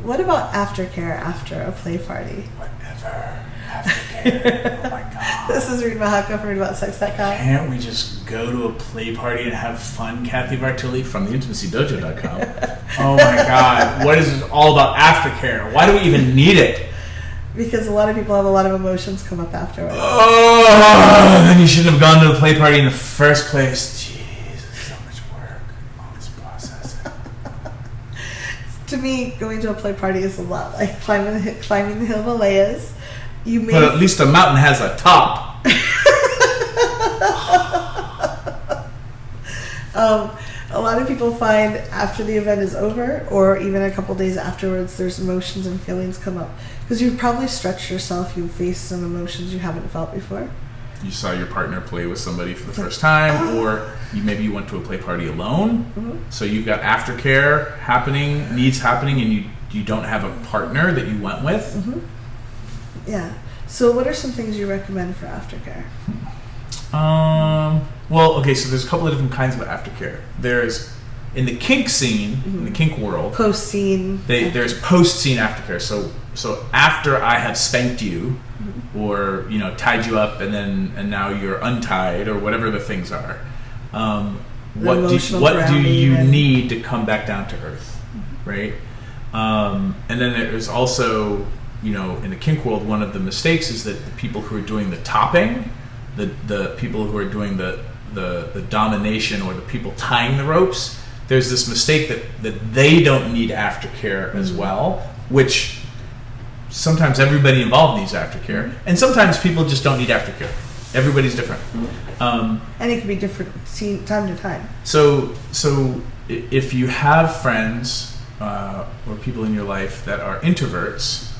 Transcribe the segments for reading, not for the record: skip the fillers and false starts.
What about aftercare after a play party? Whatever. Aftercare. Oh my God. This is Read Mahaka from ReadAboutSex.com. Can't we just go to a play party and have fun, Kathy Vartilli from theintimacydojo.com? Oh my God. What is this all about aftercare? Why do we even need it? Because a lot of people have a lot of emotions come up afterwards. Oh, then you shouldn't have gone to the play party in the first place. Jeez, so much work. All this processing. To me, going to a play party is a lot like climbing the Himalayas. But at least a mountain has a top. A lot of people find after the event is over, or even a couple days afterwards, there's emotions and feelings come up. Because you've probably stretched yourself, you've faced some emotions you haven't felt before. You saw your partner play with somebody for the first time, or maybe you went to a play party alone. Mm-hmm. So you've got aftercare happening, needs happening, and you don't have a partner that you went with. Mm-hmm. Yeah. So what are some things you recommend for aftercare? Well, okay, so there's a couple of different kinds of aftercare. There's, in the kink scene, in the kink world, post-scene. There's post-scene aftercare. So after I have spanked you, or tied you up, and now you're untied, or whatever the things are, what do you need to come back down to earth, right? And then there's also, in the kink world, one of the mistakes is that the people who are doing the topping, the people who are doing the domination, or the people tying the ropes, there's this mistake that they don't need aftercare as well, which sometimes everybody involved needs aftercare, and sometimes people just don't need aftercare. Everybody's different. And it can be different time to time. So if you have friends or people in your life that are introverts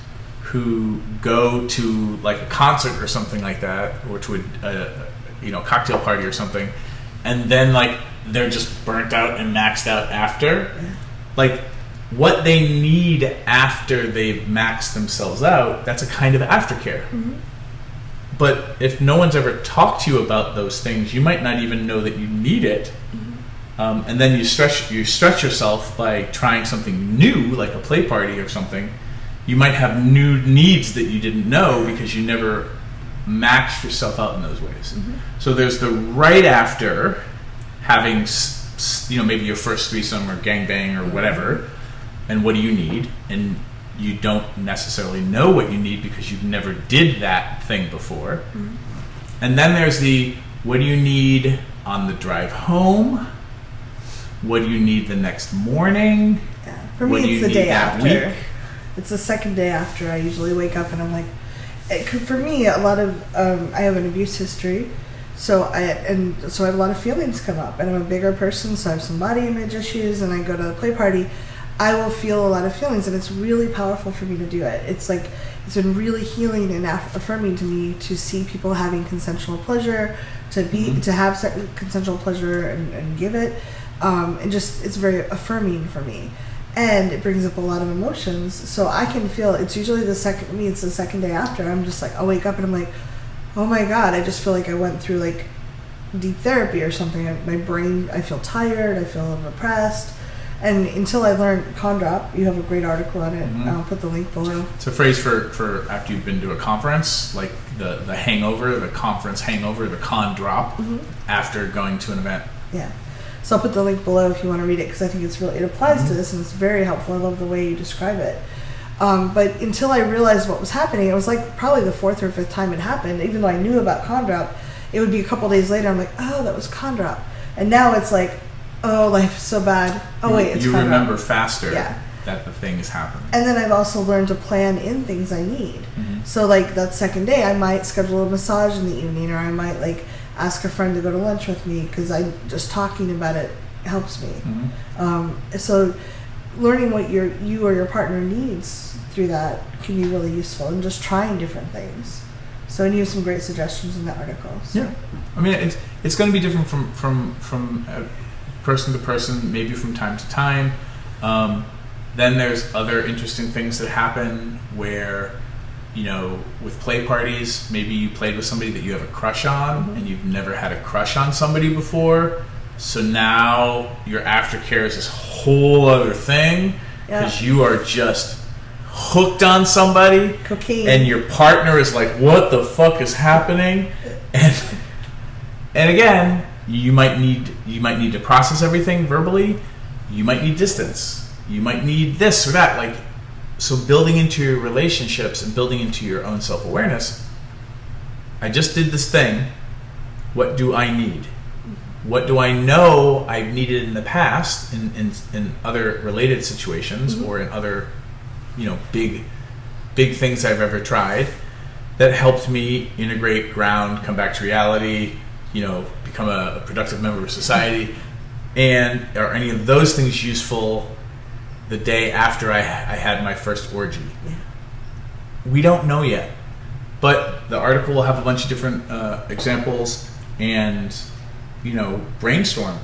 who go to like a concert or something like that, or to a cocktail party or something, and then like they're just burnt out and maxed out after, like what they need after they've maxed themselves out, that's a kind of aftercare. Mm-hmm. But if no one's ever talked to you about those things, you might not even know that you need it. Mm-hmm. And then you stretch yourself by trying something new, like a play party or something. You might have new needs that you didn't know because you never maxed yourself out in those ways. Mm-hmm. So there's the right after having, maybe your first threesome or gangbang or whatever, and what do you need? And you don't necessarily know what you need because you never did that thing before. Mm-hmm. And then there's the, what do you need on the drive home? What do you need the next morning? Yeah. For me, it's the day after. Week? It's the second day after. I usually wake up and I'm like, for me, a lot of I have an abuse history, so I have a lot of feelings come up, and I'm a bigger person, so I have some body image issues, and I go to the play party, I will feel a lot of feelings, and it's really powerful for me to do it. It's like, it's been really healing and affirming to me to see people having consensual pleasure, to have consensual pleasure and give it, and just, it's very affirming for me. And it brings up a lot of emotions, so I can feel, it's usually it's the second day after, I'm just like, I'll wake up and I'm like, oh my God, I just feel like I went through like deep therapy or something. My brain, I feel tired, I feel repressed. And until I learned Con Drop, you have a great article on it. Mm-hmm. I'll put the link below. It's a phrase for after you've been to a conference, like the hangover, the conference hangover, the Con Drop, mm-hmm. after going to an event. Yeah. So I'll put the link below if you want to read it, because I think it applies mm-hmm. to this, and it's very helpful. I love the way you describe it. But until I realized what was happening, it was like probably the fourth or fifth time it happened. Even though I knew about Con Drop, it would be a couple days later. I'm like, oh, that was Con Drop. And now it's like, oh, life is so bad. Oh, wait, it's Con Drop. You remember faster that the thing is happening. And then I've also learned to plan in things I need. Mm-hmm. So like that second day, I might schedule a massage in the evening, or I might like ask a friend to go to lunch with me, because just talking about it helps me. Mm-hmm. So learning what you or your partner needs through that can be really useful, and just trying different things. So, and you have some great suggestions in that article. So. Yeah, I mean, it's going to be different from person to person, maybe from time to time. Then there's other interesting things that happen where, with play parties, maybe you played with somebody that you have a crush on, mm-hmm. and you've never had a crush on somebody before. So now your aftercare is this whole other thing, because you are just hooked on somebody, Cocaine. and your partner is like, "What the fuck is happening?" And again, you might need to process everything verbally. You might need distance. You might need this or that. Like, so building into your relationships and building into your own self-awareness. I just did this thing. What do I need? What do I know I've needed in the past in other related situations or in other, big things I've ever tried that helped me integrate, ground, come back to reality, become a productive member of society? And are any of those things useful the day after I had my first orgy? Yeah. We don't know yet. But the article will have a bunch of different examples, and brainstorm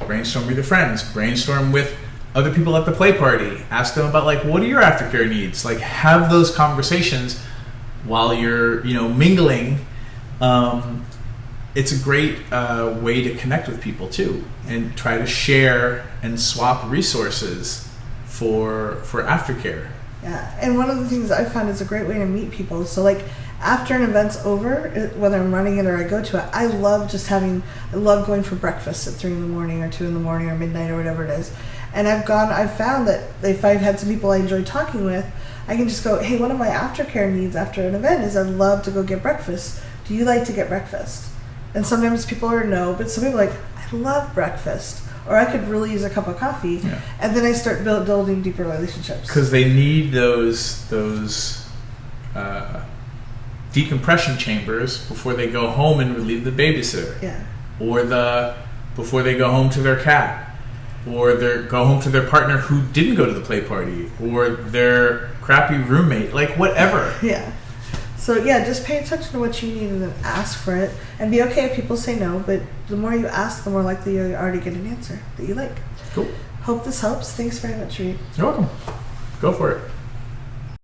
with your friends, brainstorm with other people at the play party, ask them about what are your aftercare needs, have those conversations while you're mingling. It's a great way to connect with people too, and try to share and swap resources for aftercare. Yeah, and one of the things I found is a great way to meet people. So after an event's over, whether I'm running it or I go to it, I love going for breakfast at 3 a.m. or 2 a.m. or midnight or whatever it is. And I've found that if I've had some people I enjoy talking with, I can just go, hey, one of my aftercare needs after an event is I'd love to go get breakfast. Do you like to get breakfast? And sometimes people are no, but some people are like, I love breakfast. Or I could really use a cup of coffee. Yeah. And then I start building deeper relationships. Because they need those decompression chambers before they go home and relieve the babysitter. Yeah. Or before they go home to their cat. Or go home to their partner who didn't go to the play party. Or their crappy roommate. Whatever. Yeah. So just pay attention to what you need and then ask for it. And be okay if people say no, but the more you ask, the more likely you are to get an answer that you like. Cool. Hope this helps. Thanks very much, Reed. You're welcome. Go for it.